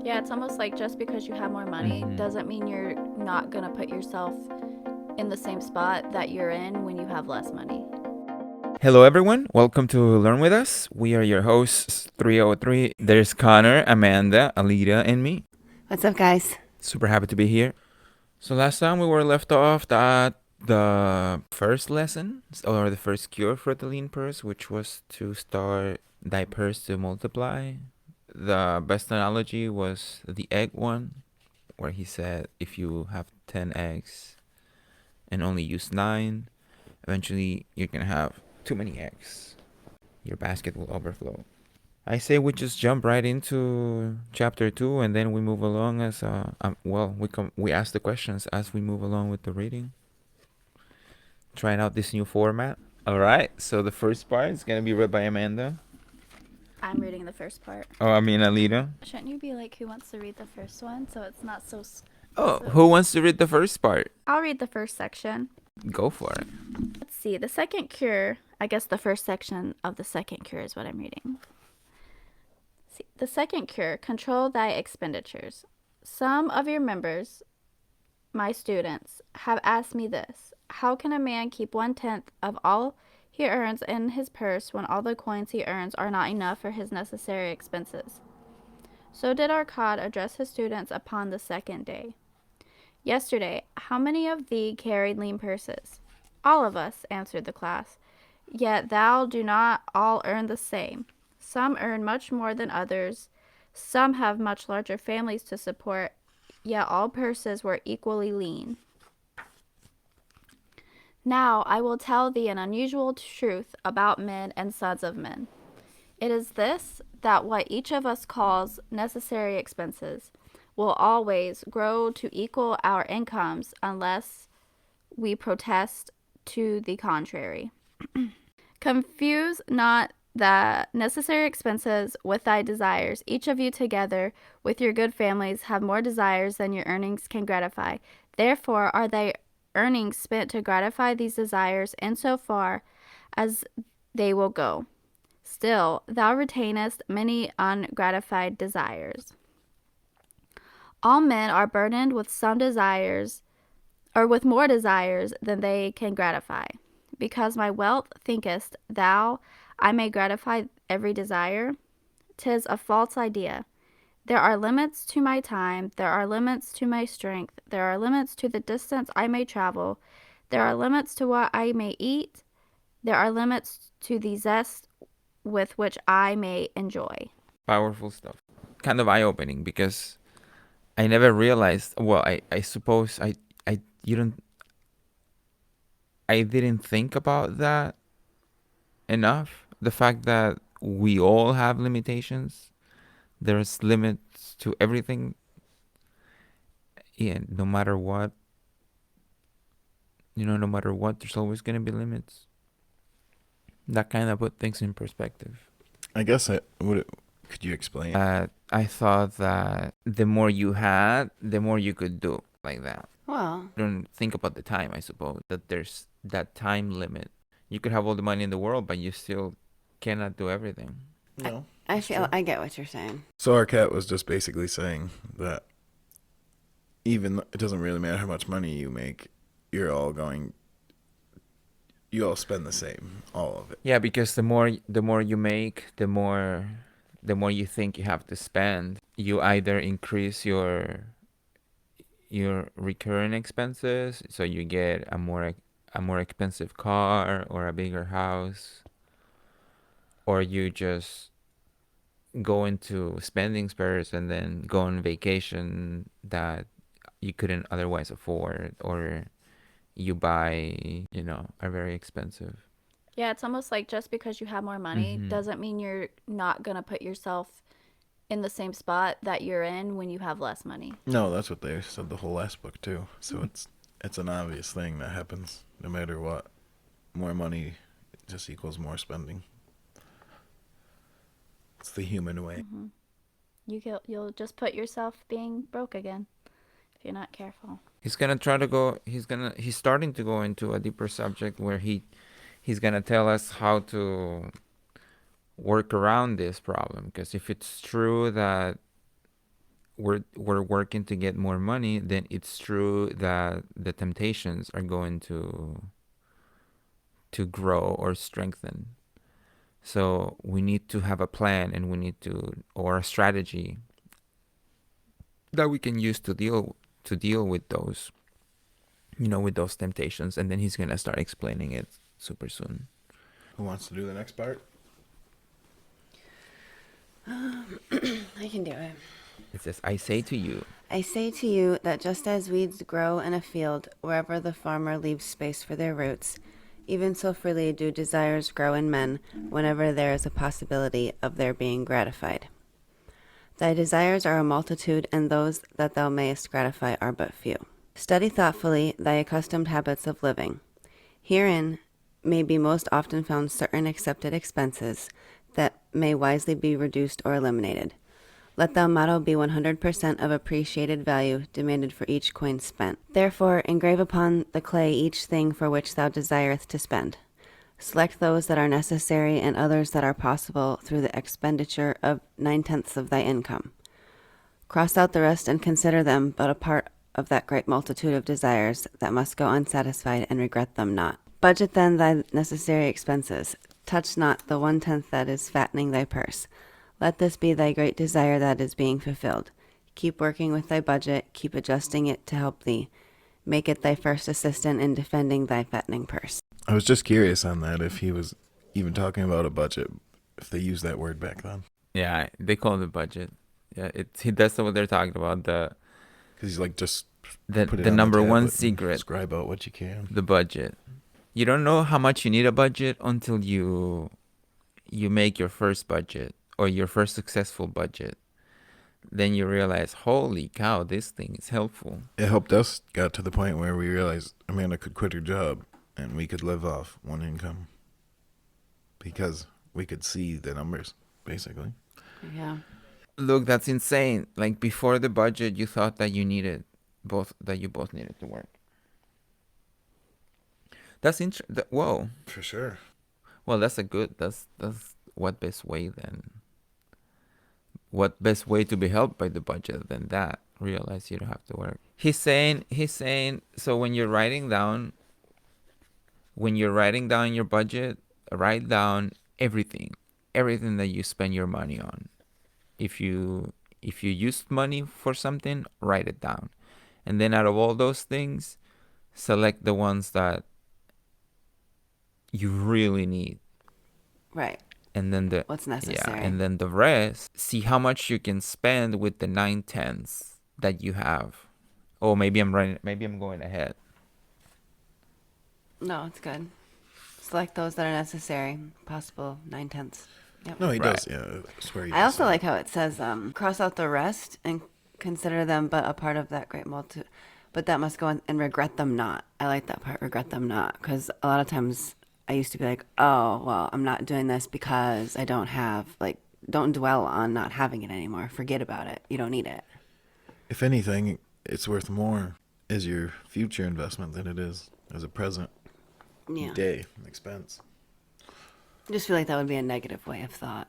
Yeah, it's almost like just because you have more money doesn't mean you're not going to put yourself in the same spot that you're in when you have less money. Hello, everyone. Welcome to Learn With Us. We are your hosts, 3o3. There's Connor, Amanda, Alita, and me. What's up, guys? Super happy to be here. So last time we were left off at the first lesson, or the first cure for the lean purse, which was to start thy purse to multiply. The best analogy was the egg one, where he said if you have 10 eggs and only use 9, eventually you're going to have too many eggs. Your basket will overflow. I say we just jump right into chapter 2 and then we move along as we ask the questions as we move along with the reading. Trying out this new format. All right. So the first part is going to be read by Amanda. I'm reading the first part. Oh, I mean Alita. Shouldn't you be like, who wants to read the first one so it's not so... Who wants to read the first part? I'll read the first section. Go for it. Let's see. The second cure, I guess the first section of the second cure is what I'm reading. See, the second cure, control thy expenditures. Some of your members, my students, have asked me this. How can a man keep 1/10 of all he earns in his purse when all the coins he earns are not enough for his necessary expenses? So did Arcad address his students upon the second day. Yesterday, how many of thee carried lean purses? All of us, answered the class. Yet thou do not all earn the same. Some earn much more than others. Some have much larger families to support, yet all purses were equally lean. Now I will tell thee an unusual truth about men and sons of men. It is this, that what each of us calls necessary expenses will always grow to equal our incomes unless we protest to the contrary. Confuse not the necessary expenses with thy desires. Each of you together with your good families have more desires than your earnings can gratify. Therefore are thy earnings spent to gratify these desires insofar as they will go. Still, thou retainest many ungratified desires. All men are burdened with some desires, or with more desires than they can gratify. Because my wealth thinkest thou I may gratify every desire? 'Tis a false idea. There are limits to my time, there are limits to my strength, there are limits to the distance I may travel, there are limits to what I may eat, there are limits to the zest with which I may enjoy. Powerful stuff. Kind of eye-opening because I never realized, well, I suppose I didn't think about that enough. The fact that we all have limitations. There's limits to everything. Yeah, no matter what, there's always going to be limits. That kind of put things in perspective. I guess could you explain? I thought that the more you had, the more you could do like that. Well, Don't think about the time, I suppose, that there's that time limit. You could have all the money in the world, but you still cannot do everything. No. I get what you're saying. So our cat was just basically saying that even it doesn't really matter how much money you make, you all spend the same, all of it. Yeah, because the more you make, the more you think you have to spend. You either increase your recurring expenses, so you get a more expensive car or a bigger house, or you just go into spending spurs and then go on vacation that you couldn't otherwise afford, or you buy, a very expensive. Yeah, it's almost like just because you have more money doesn't mean you're not going to put yourself in the same spot that you're in when you have less money. No, that's what they said the whole last book too. So it's an obvious thing that happens no matter what. More money just equals more spending. It's the human way. You'll just put yourself being broke again if you're not careful. He's starting to go into a deeper subject where he's gonna tell us how to work around this problem. Because if it's true that we're working to get more money, then it's true that the temptations are going to grow or strengthen. So we need to have a plan, and we need to, or a strategy that we can use to deal with those, with those temptations. And then he's gonna start explaining it super soon. Who wants to do the next part? I can do it. It says, I say to you. I say to you that just as weeds grow in a field wherever the farmer leaves space for their roots, even so freely do desires grow in men whenever there is a possibility of their being gratified. Thy desires are a multitude, and those that thou mayest gratify are but few. Study thoughtfully thy accustomed habits of living. Herein may be most often found certain accepted expenses that may wisely be reduced or eliminated. Let thy motto be 100% of appreciated value demanded for each coin spent. Therefore, engrave upon the clay each thing for which thou desireth to spend. Select those that are necessary and others that are possible through the expenditure of 9/10 of thy income. Cross out the rest and consider them but a part of that great multitude of desires that must go unsatisfied, and regret them not. Budget then thy necessary expenses. Touch not the 1/10 that is fattening thy purse. Let this be thy great desire that is being fulfilled. Keep working with thy budget, keep adjusting it to help thee. Make it thy first assistant in defending thy fattening purse. I was just curious on that, if he was even talking about a budget, if they used that word back then. Yeah, they call it the budget. Yeah, that's what they're talking about. Because he's like, just The put it the on number one tablet and secret, scribe out what you can. the budget. You don't know how much you need a budget until you make your first budget or your first successful budget. Then you realize, holy cow, this thing is helpful. It helped us got to the point where we realized Amanda could quit her job and we could live off one income because we could see the numbers, basically. Yeah. Look, that's insane. Like, before the budget, you thought that you both needed to work. That's interesting. Whoa. For sure. Well, that's what best way then? What best way to be helped by the budget than that? Realize you don't have to work. He's saying, so when you're writing down your budget, write down everything that you spend your money on. If you used money for something, write it down. And then out of all those things, select the ones that you really need. Right. And then What's necessary. Yeah, and then the rest, see how much you can spend with the 9/10 that you have. Oh, maybe I'm going ahead. No, it's good. Select those that are necessary. Possible 9/10. Yep. No, he Right. does. Yeah, I swear he I does also that. like how it says, cross out the rest and consider them but a part of that great multitude. But that must go in and regret them not. I like that part, regret them not. Because a lot of times I used to be like, oh, well, I'm not doing this because I don't have, don't dwell on not having it anymore. Forget about it. You don't need it. If anything, it's worth more as your future investment than it is as a present Yeah. day expense. I just feel like that would be a negative way of thought.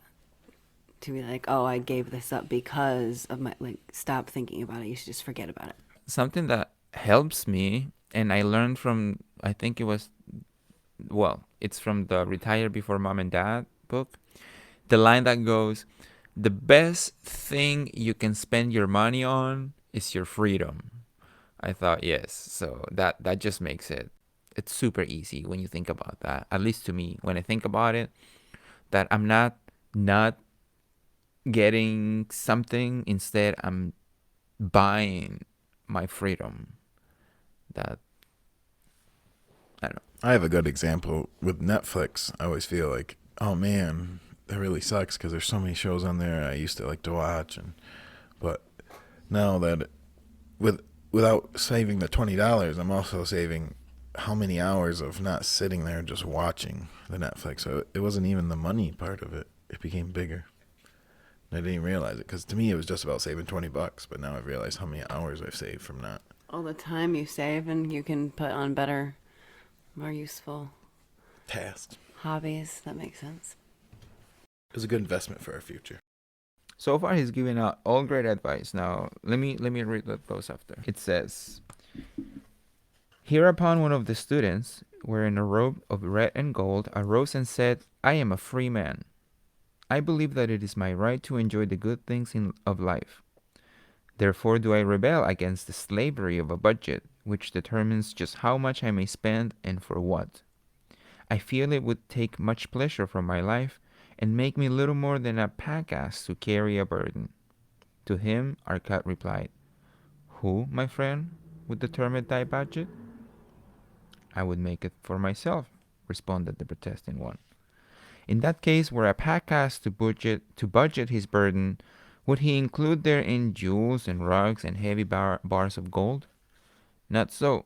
To be like, oh, I gave this up because of my, stop thinking about it. You should just forget about it. Something that helps me, and I learned from, I think it's from the Retire Before Mom and Dad book. The line that goes, the best thing you can spend your money on is your freedom. I thought, yes. So that just makes it's super easy when you think about that. At least to me, when I think about it, that I'm not getting something. Instead, I'm buying my freedom. That, I don't know. I have a good example with Netflix. I always feel like, oh man, that really sucks because there's so many shows on there I used to like to watch, but now that without saving the $20, I'm also saving how many hours of not sitting there just watching the Netflix. So it wasn't even the money part of it. It became bigger. And I didn't even realize it because to me it was just about saving $20, but now I've realized how many hours I've saved from that. All the time you save and you can put on better, more useful Task. hobbies. That makes sense. It was a good investment for our future. So far, he's giving out all great advice. Now, let me read what goes after. It says, hereupon one of the students, wearing a robe of red and gold, arose and said, I am a free man. I believe that it is my right to enjoy the good things of life. Therefore do I rebel against the slavery of a budget, which determines just how much I may spend and for what. I feel it would take much pleasure from my life and make me little more than a pack-ass to carry a burden. To him Arcot replied, Who, my friend, would determine thy budget? I would make it for myself, responded the protesting one. In that case, were a pack-ass to budget his burden, would he include therein jewels and rugs and heavy bars of gold? Not so.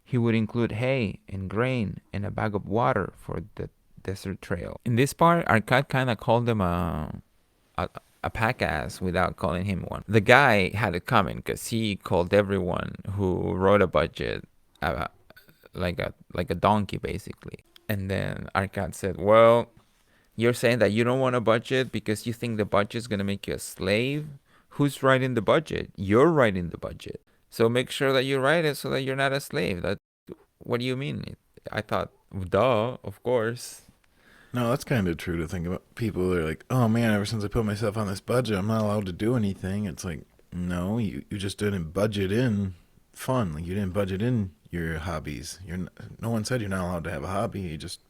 He would include hay and grain and a bag of water for the desert trail. In this part, Arcad kind of called him a pack-ass without calling him one. The guy had it coming because he called everyone who wrote a budget like a donkey, basically. And then Arcad said, well, you're saying that you don't want a budget because you think the budget's going to make you a slave? Who's writing the budget? You're writing the budget. So make sure that you write it so that you're not a slave. What do you mean? I thought, duh, of course. No, that's kind of true to think about. People are like, oh man, ever since I put myself on this budget, I'm not allowed to do anything. It's like, no, you just didn't budget in fun. Like, you didn't budget in your hobbies. No one said you're not allowed to have a hobby. You just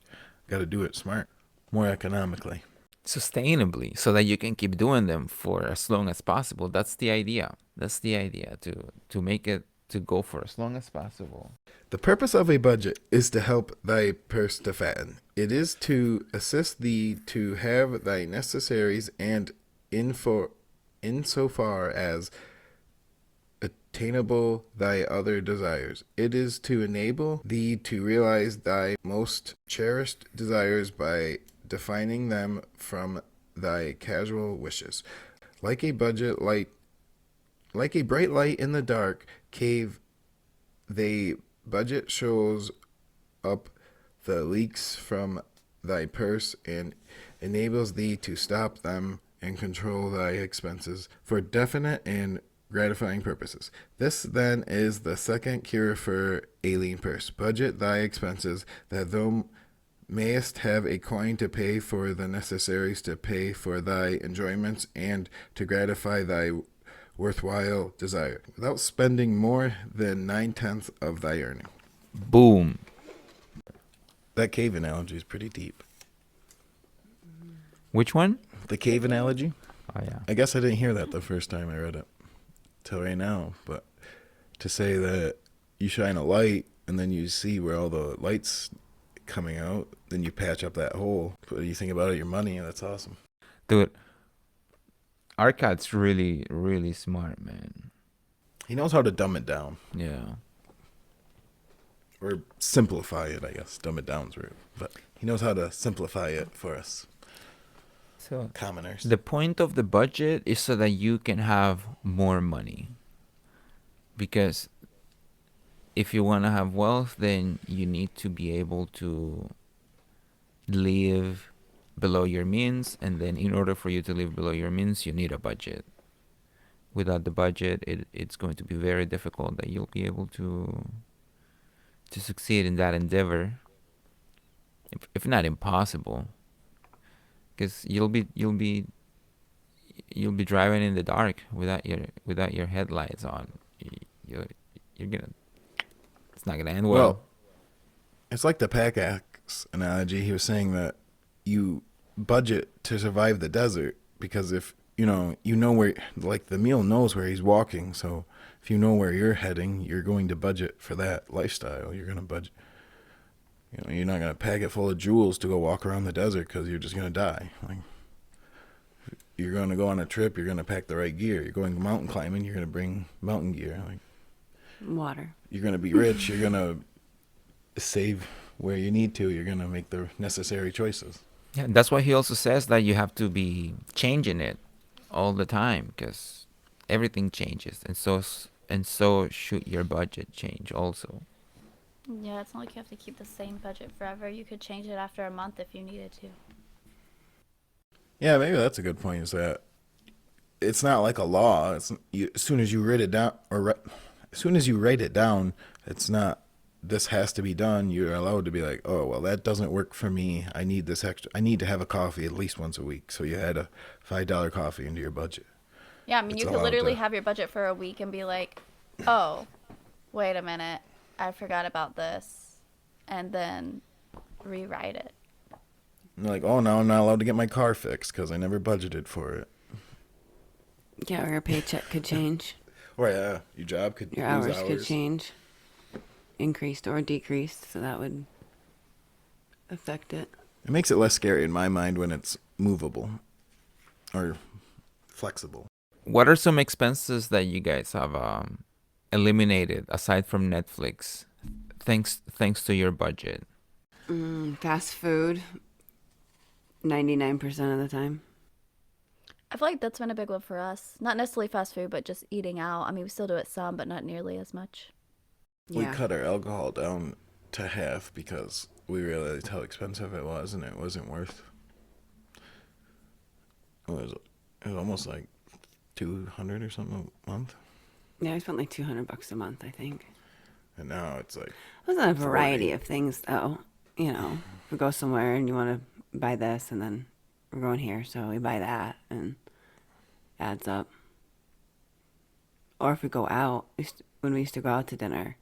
got to do it smart, more economically. Sustainably, so that you can keep doing them for as long as possible. That's the idea. To make it to go for as long as possible. The purpose of a budget is to help thy purse to fatten. It is to assist thee to have thy necessaries and insofar as attainable thy other desires. It is to enable thee to realize thy most cherished desires by defining them from thy casual wishes. Like a bright light in the dark cave, thy budget shows up the leaks from thy purse and enables thee to stop them and control thy expenses for definite and gratifying purposes. This then is the second cure for a lean purse. Budget thy expenses, that thou mayest have a coin to pay for the necessaries, to pay for thy enjoyments, and to gratify thy worthwhile desire, without spending more than 9/10 of thy earning. Boom. That cave analogy is pretty deep. Which one? The cave analogy? Oh, yeah. I guess I didn't hear that the first time I read it till right now, but to say that you shine a light and then you see where all the light's coming out, then you patch up that hole. What do you think about it? Your money, that's awesome. Dude, Arcad's really, really smart, man. He knows how to dumb it down. Yeah. Or simplify it, I guess. Dumb it down's rude. But he knows how to simplify it for us So commoners. the point of the budget is so that you can have more money. Because if you want to have wealth, then you need to be able to live below your means, and then in order for you to live below your means, you need a budget. Without the budget, it's going to be very difficult that you'll be able to succeed in that endeavor, if not impossible, because you'll be driving in the dark without your headlights on. You're gonna It's not gonna end well. Well, it's like the pickaxe analogy. He was saying that you budget to survive the desert, because if you know where, like, the mule knows where he's walking, so if you know where you're heading, you're going to budget for that lifestyle. You're going to budget. You're not going to pack it full of jewels to go walk around the desert, because you're just going to die. Like, you're going to go on a trip, you're going to pack the right gear. You're going mountain climbing, you're going to bring mountain gear. Like, Water. you're going to be rich, you're going to save where you need to, you're going to make the necessary choices. Yeah, that's why he also says that you have to be changing it all the time, because everything changes, and so should your budget change also. Yeah, it's not like you have to keep the same budget forever. You could change it after a month if you needed to. Yeah, maybe that's a good point, is that it's not like a law. As soon as you write it down, as soon as you write it down, it's not. This has to be done. You're allowed to be like, oh well, that doesn't work for me. I need this extra. I need to have a coffee at least once a week. So you add a $5 coffee into your budget. Yeah, I mean, It's you could allowed literally to. have your budget for a week and be like, oh, wait a minute, I forgot about this, and then rewrite it. Like, oh, now I'm not allowed to get my car fixed because I never budgeted for it. Yeah, or your paycheck could change. Or yeah, your job could Your lose hours could change, increased or decreased, so that would affect it. It makes it less scary in my mind when it's movable or flexible. What are some expenses that you guys have eliminated aside from Netflix, thanks to your budget? Fast food, 99% of the time. I feel like that's been a big one for us. Not necessarily fast food, but just eating out. I mean, we still do it some, but not nearly as much. Yeah. We cut our alcohol down to half because we realized how expensive it was and it wasn't worth. It was almost like 200 or something a month. Yeah, I spent like $200 a month, I think. And now it's like It was a variety 40. of things, though. You know, if we go somewhere and you want to buy this, and then we're going here, so we buy that, and adds up. Or if we go out, when we used to go out to dinner,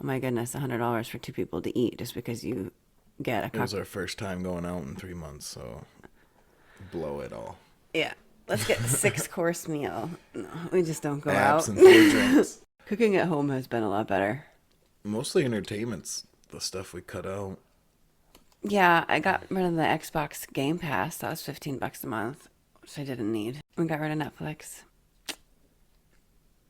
oh my goodness, $100 for two people to eat just because you get a It was cocktail. our first time going out in 3 months, so blow it all. Yeah, let's get a 6-course meal. No, we just don't go Apps out. and 4 drinks. Cooking at home has been a lot better. Mostly entertainment's the stuff we cut out. Yeah, I got rid of the Xbox Game Pass. That was $15 a month, which I didn't need. We got rid of Netflix.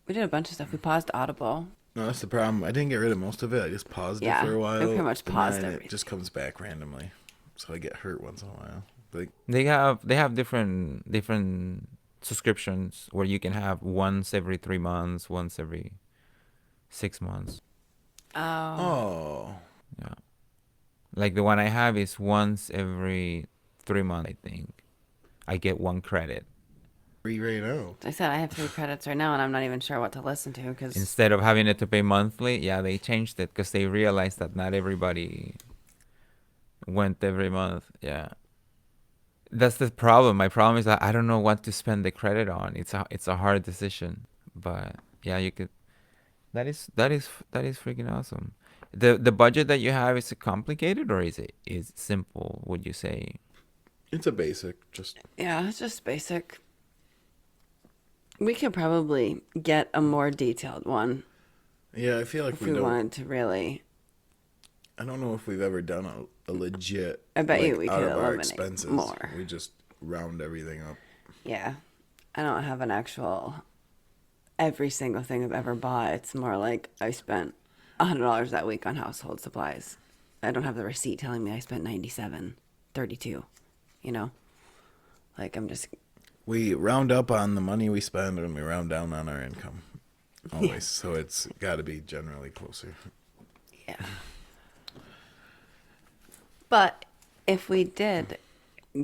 We did a bunch of stuff. We paused Audible. No, that's the problem. I didn't get rid of most of it. I just paused Yeah, it for a we while. pretty much and paused then everything. It just comes back randomly, so I get hurt once in a while. Like, They have different subscriptions where you can have once every 3 months, once every 6 months. Oh. oh, Yeah. Like the one I have is once every 3 months, I think. I get 1 credit. free right now. I said I have 3 credits right now, and I'm not even sure what to listen to because Instead of having it to pay monthly, yeah, they changed it because they realized that not everybody went every month. Yeah. That's the problem. My problem is that I don't know what to spend the credit on. It's a hard decision. But yeah, you could that is freaking awesome. The budget that you have, is it complicated or is simple, would you say? It's a basic, just yeah, it's just basic. We could probably get a more detailed one yeah. I feel like if we we don't. wanted to really. I don't know if we've ever done a legit. I bet you like, we out could of our eliminate expenses. more. We just round everything up. Yeah, I don't have an actual every single thing I've ever bought. It's more like I spent $100 that week on household supplies. I don't have the receipt telling me I spent $97.32. You know, like I'm just We round up on the money we spend and we round down on our income. Always. So it's got to be generally closer. yeah. But if we did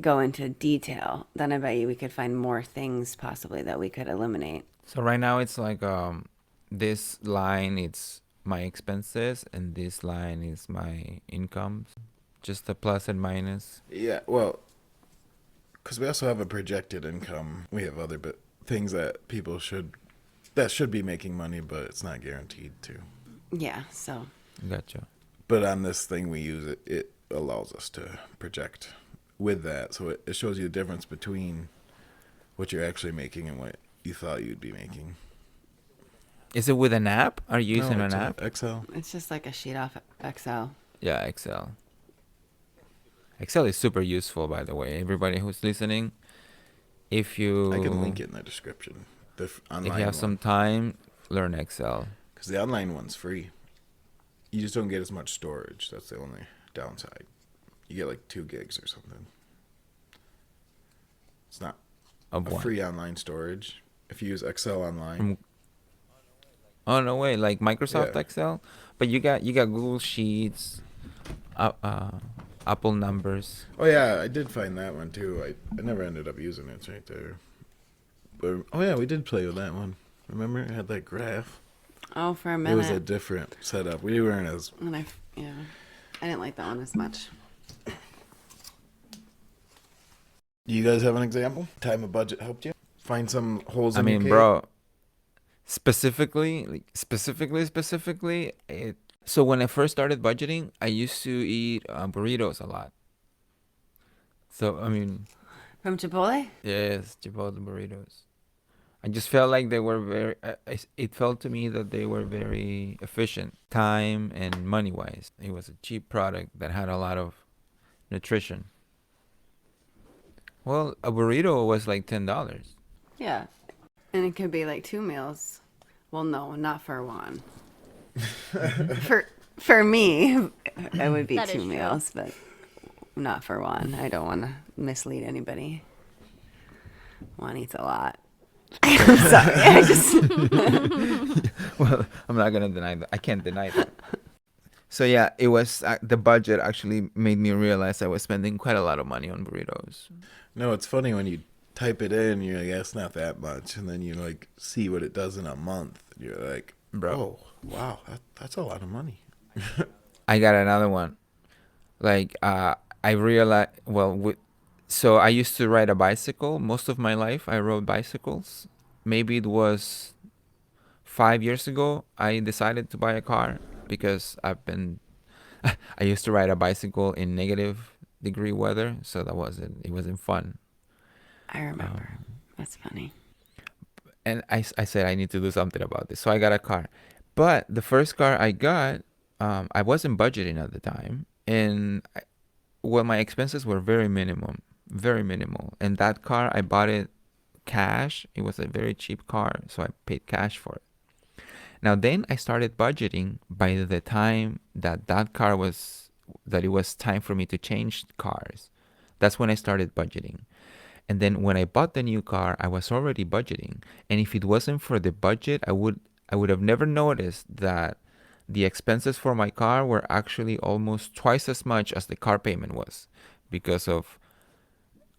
go into detail, then I bet you we could find more things possibly that we could eliminate. So right now it's like this line it's my expenses and this line is my income. Just the plus and minus. Yeah, well, because we also have a projected income. We have other things that people should be making money, but it's not guaranteed to. Yeah, so Gotcha. But on this thing we use, it allows us to project with that. So it shows you the difference between what you're actually making and what you thought you'd be making. Is it with an app? Are you using No, an it's app? Excel. it's just like a sheet off Excel. Yeah, Excel. Excel is super useful, by the way. Everybody who's listening, if you I can link it in the description. The online if you have some time, learn Excel. because the online one's free. You just don't get as much storage. That's the only downside. You get like 2 gigs or something. It's not Of a what? free online storage. If you use Excel online, From- Oh no way! Like Microsoft Yeah. Excel, but you got Google Sheets, Apple numbers. oh yeah, I did find that one too. I never ended up using it. It's right there. Oh yeah, we did play with that one. Remember, it had that graph. Oh, for a It minute. was a different setup. We weren't as. And I didn't like that one as much. Do you guys have an example? Time a budget helped you find some holes I in your mean, cake? bro, specifically, so when I first started budgeting, I used to eat burritos a lot. So, I mean, From Chipotle? yes, Chipotle burritos. I just felt like they were very, it felt to me that they were very efficient, time and money wise. It was a cheap product that had a lot of nutrition. Well, a burrito was like $10. Yeah. And it could be like 2 meals. Well, no, not for one. for me, it would be That is 2 true. meals, but not for one. I don't want to mislead anybody. Juan eats a lot. I'm sorry. I just Well, I'm not gonna deny that. I can't deny that. So yeah, it was the budget actually made me realize I was spending quite a lot of money on burritos. No, it's funny when you type it in, you're like, yeah, it's not that much. And then you like see what it does in a month. And you're like, Bro. oh, wow, that's a lot of money. I got another one. Like I realized, so I used to ride a bicycle most of my life. I rode bicycles. Maybe it was 5 years ago I decided to buy a car because I used to ride a bicycle in negative-degree weather, so it wasn't fun. I remember. That's funny. And I said I need to do something about this, so I got a car. But the first car I got, I wasn't budgeting at the time, and my expenses were very minimal. And that car, I bought it cash. It was a very cheap car, so I paid cash for it. Now then I started budgeting by the time that it was time for me to change cars. That's when I started budgeting. And then when I bought the new car, I was already budgeting. And if it wasn't for the budget, I would have never noticed that the expenses for my car were actually almost twice as much as the car payment was because of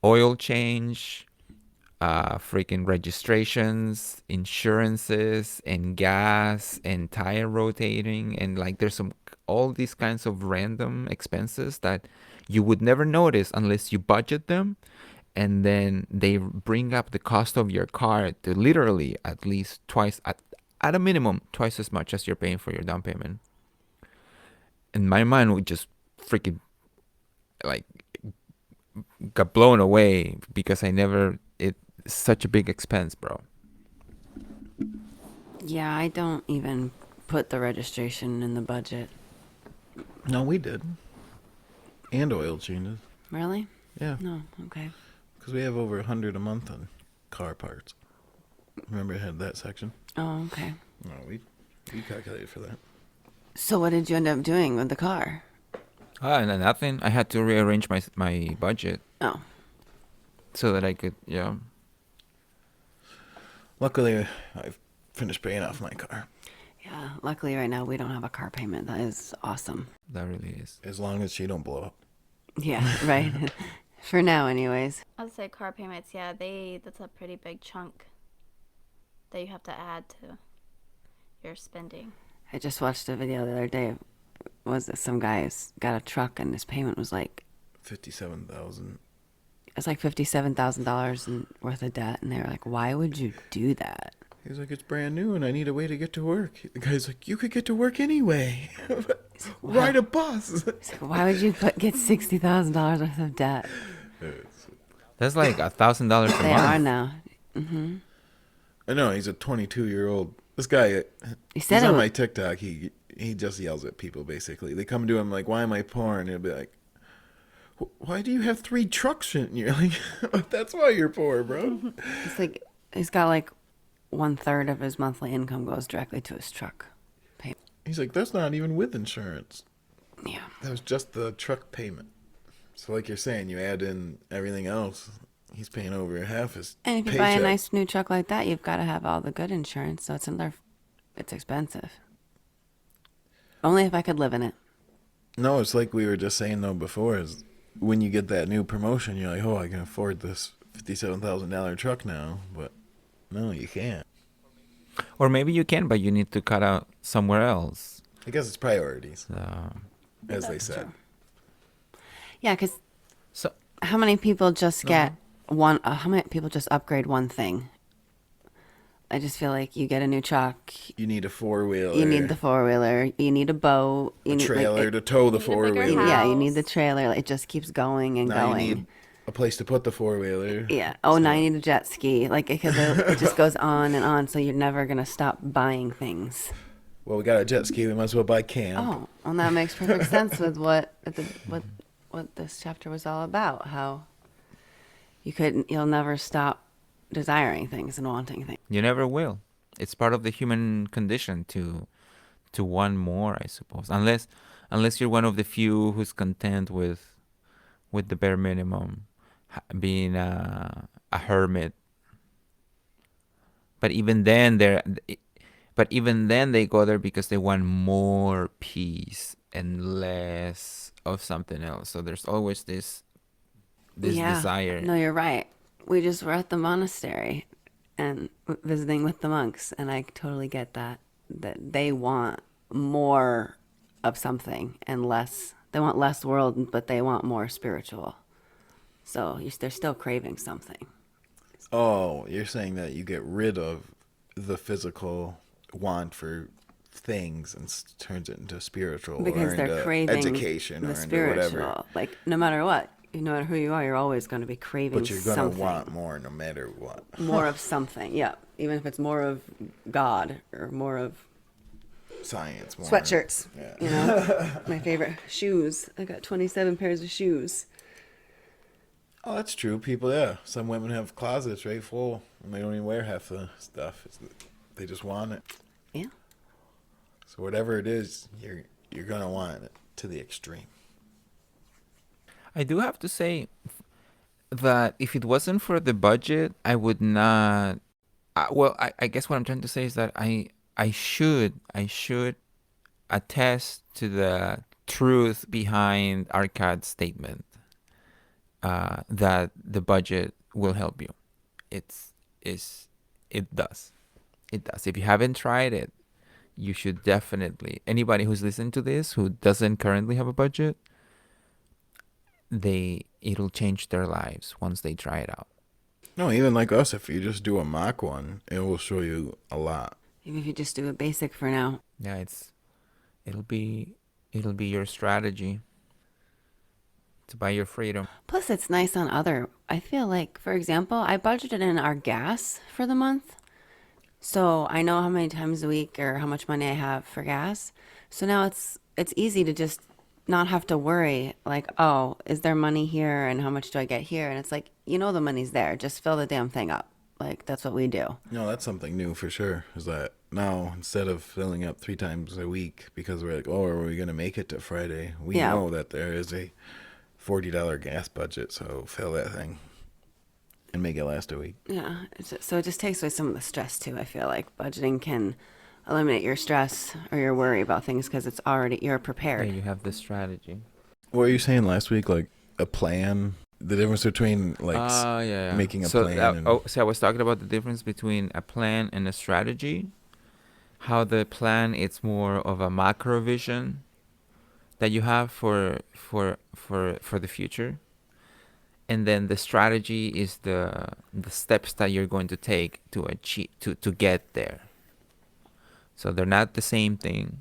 oil change, freaking registrations, insurances, and gas, and tire rotating, and like there's all these kinds of random expenses that you would never notice unless you budget them, and then they bring up the cost of your car to literally at least twice, at a minimum, twice as much as you're paying for your down payment. And my mind would just freaking like got blown away because it's such a big expense, bro. Yeah, I don't even put the registration in the budget. No, we did. And oil changes. Really? Yeah, No, okay. because we have over 100 a month on car parts. Remember it had that section? Oh, okay. No, we calculated for that. So what did you end up doing with the car? And then nothing. I had to rearrange my budget Oh, so that I could, yeah. Luckily, I've finished paying off my car. yeah. Luckily, right now we don't have a car payment. That is awesome. That really is. As long as she don't blow up. Yeah, right. For now, anyways. I'd say car payments, yeah, that's a pretty big chunk that you have to add to your spending. I just watched a video the other day. Was it some guy's got a truck and his payment was like $57,000. it's like $57,000 worth of debt, and they were like, "Why would you do that?" He's like, it's brand new and I need a way to get to work. The guy's like, you could get to work anyway. Ride a bus. He's like, "Why would you get $60,000 worth of debt?" That's like $1,000 a They month. are now. I know, he's a 22-year-old. This guy, He said he's it on was- my TikTok. He just yells at people, basically. They come to him like, why am I poor? And he'll be like, why do you have 3 trucks? And you're like, that's why you're poor, bro. It's like he's got like 1/3 of his monthly income goes directly to his truck payment. He's like, that's not even with insurance. Yeah. That was just the truck payment. So like you're saying, you add in everything else, he's paying over half his And if you paycheck. buy a nice new truck like that, you've got to have all the good insurance, so it's expensive. Only if I could live in it. No, it's like we were just saying though before, is when you get that new promotion, you're like, oh, I can afford this $57,000 truck now. But No, you can't. Or maybe you can, but you need to cut out somewhere else. I guess it's priorities, So, as they said. Yeah, because so how many people just get one? How many people just upgrade one thing? I just feel like you get a new truck, You need a 4-wheeler. you need the 4-wheeler, you need a boat, you a need trailer like, to tow the You need a bigger 4-wheeler. yeah, you need the house. trailer. Like, it just keeps going and Now going. you need a place to put the 4-wheeler. Yeah. Oh, now So- you need a jet ski. Like, because it just goes on and on. So you're never gonna stop buying things. Well, we got a jet ski. We might as well buy camp. Oh, well, that makes perfect sense with what this chapter was all about. How you'll never stop desiring things and wanting things. you never will. It's part of the human condition to want more, I suppose. Unless you're one of the few who's content with the bare minimum, being a hermit. But even then they go there because they want more peace and less of something else. So there's always this desire. No, you're right. We just were at the monastery and visiting with the monks, and I totally get that they want more of something and less. They want less world, but they want more spiritual. So they're still craving something. Oh, you're saying that you get rid of the physical want for things and turns it into spiritual Because or they're into craving education the or into spiritual. whatever. Like, no matter what, no matter who you are, you're always going to be craving But you're gonna something. want more no matter what. More of something. Yeah, even if it's more of God or more of Science more. sweatshirts. Yeah. You know, my favorite shoes. I got 27 pairs of shoes. Oh, that's true. People, yeah. Some women have closets right full and they don't even wear half the stuff. They just want it. Yeah. So whatever it is, you're gonna want it to the extreme. I do have to say that if it wasn't for the budget, I would not. I guess what I'm trying to say is that I should attest to the truth behind Arcad's statement that the budget will help you. It does. It does. If you haven't tried it, you should definitely. Anybody who's listening to this who doesn't currently have a budget, it'll change their lives once they try it out. No, even like us, if you just do a mock one, it will show you a lot. Even if you just do a basic for now. Yeah, it'll be your strategy to buy your freedom. Plus, it's nice on I feel like, for example, I budgeted in our gas for the month. So I know how many times a week or how much money I have for gas. So now it's easy to just not have to worry like, oh, is there money here and how much do I get here? And it's like, the money's there. Just fill the damn thing up. Like, that's what we do. No, that's something new for sure. Is that now instead of filling up 3 times a week because we're like, oh, are we gonna make it to Friday? We Yeah. know that there is a $40 gas budget, so fill that thing and make it last a week. Yeah. So it just takes away some of the stress too. I feel like budgeting can eliminate your stress or your worry about things because you're Yeah, prepared. you have the strategy. What were you saying last week? Like a plan? The difference between like Yeah. making a so plan and- so I was talking about the difference between a plan and a strategy. How the plan it's more of a macro vision that you have for the future, and then the strategy is the steps that you're going to take to achieve to get there. So they're not the same thing.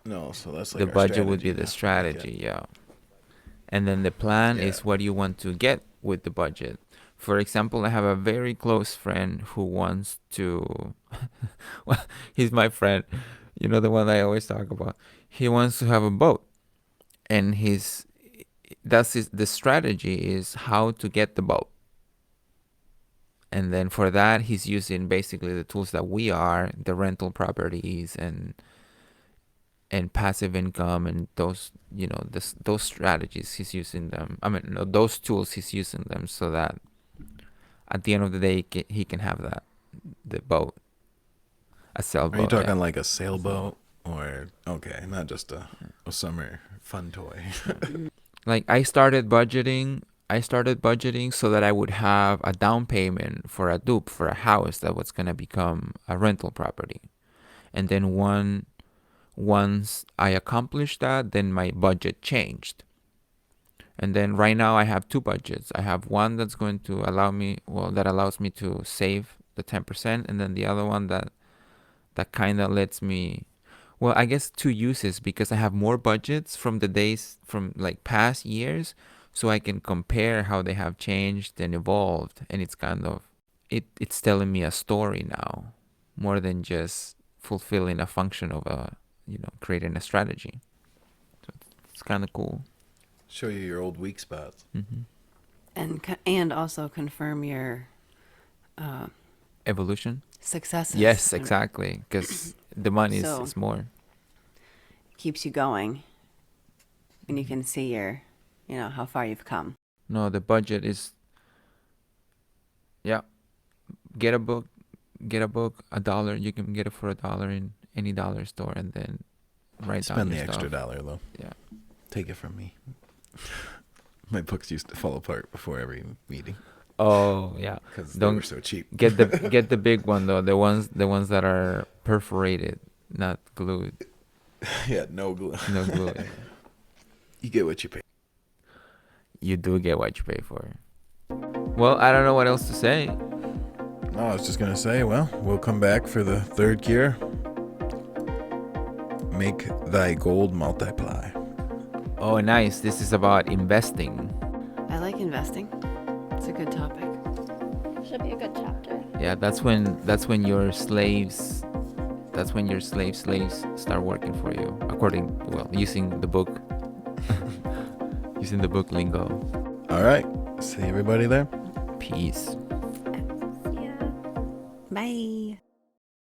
no, so that's like The our budget would be strategy, the yeah. strategy, yeah. And then the plan Yeah. is what you want to get with the budget. For example, I have a very close friend who wants to well, he's my friend, the one I always talk about. He wants to have a boat. And the strategy is how to get the boat. And then for that he's using basically the tools that we are, the rental properties and passive income and those those strategies he's using them. I mean, no, those tools he's using them so that at the end of the day he can have the boat, a sailboat. Are you talking yeah. like a sailboat or not just a summer fun toy? Like I started budgeting I started budgeting so that I would have a down payment for a dupe, for a house that was going to become a rental property. And then once I accomplished that, then my budget changed. And then right now I have two budgets. I have one that's going to allow me, that allows me to save the 10%, and then the other one that kind of lets me, I guess two uses, because I have more budgets from the days from like past years, so I can compare how they have changed and evolved, and it's kind of it's telling me a story now more than just fulfilling a function of creating a strategy. So it's kind of cool. Show you your old weak spots. And also confirm your Evolution. successes. Yes, exactly, because the money So- is more. Keeps you going, and you can see how far you've come. No, the budget is, yeah, get a book, $1. You can get it for $1 in any dollar store, and then write down Spend the your extra stuff. dollar though. Yeah. Take it from me. My books used to fall apart before every meeting Oh yeah. because they Don't were so cheap. get the big one though. The ones that are perforated, not glued. Yeah, no glue. No glue. You get what you pay. You do get what you pay for. Well, I don't know what else to say. No, I was just gonna say, we'll come back for the third cure. Make thy gold multiply. Oh, nice. This is about investing. I like investing. It's a good topic. Should be a good chapter. Yeah, that's when your slaves start working for you, using the book using the book lingo. All right. See everybody there. Peace. Yeah. Bye.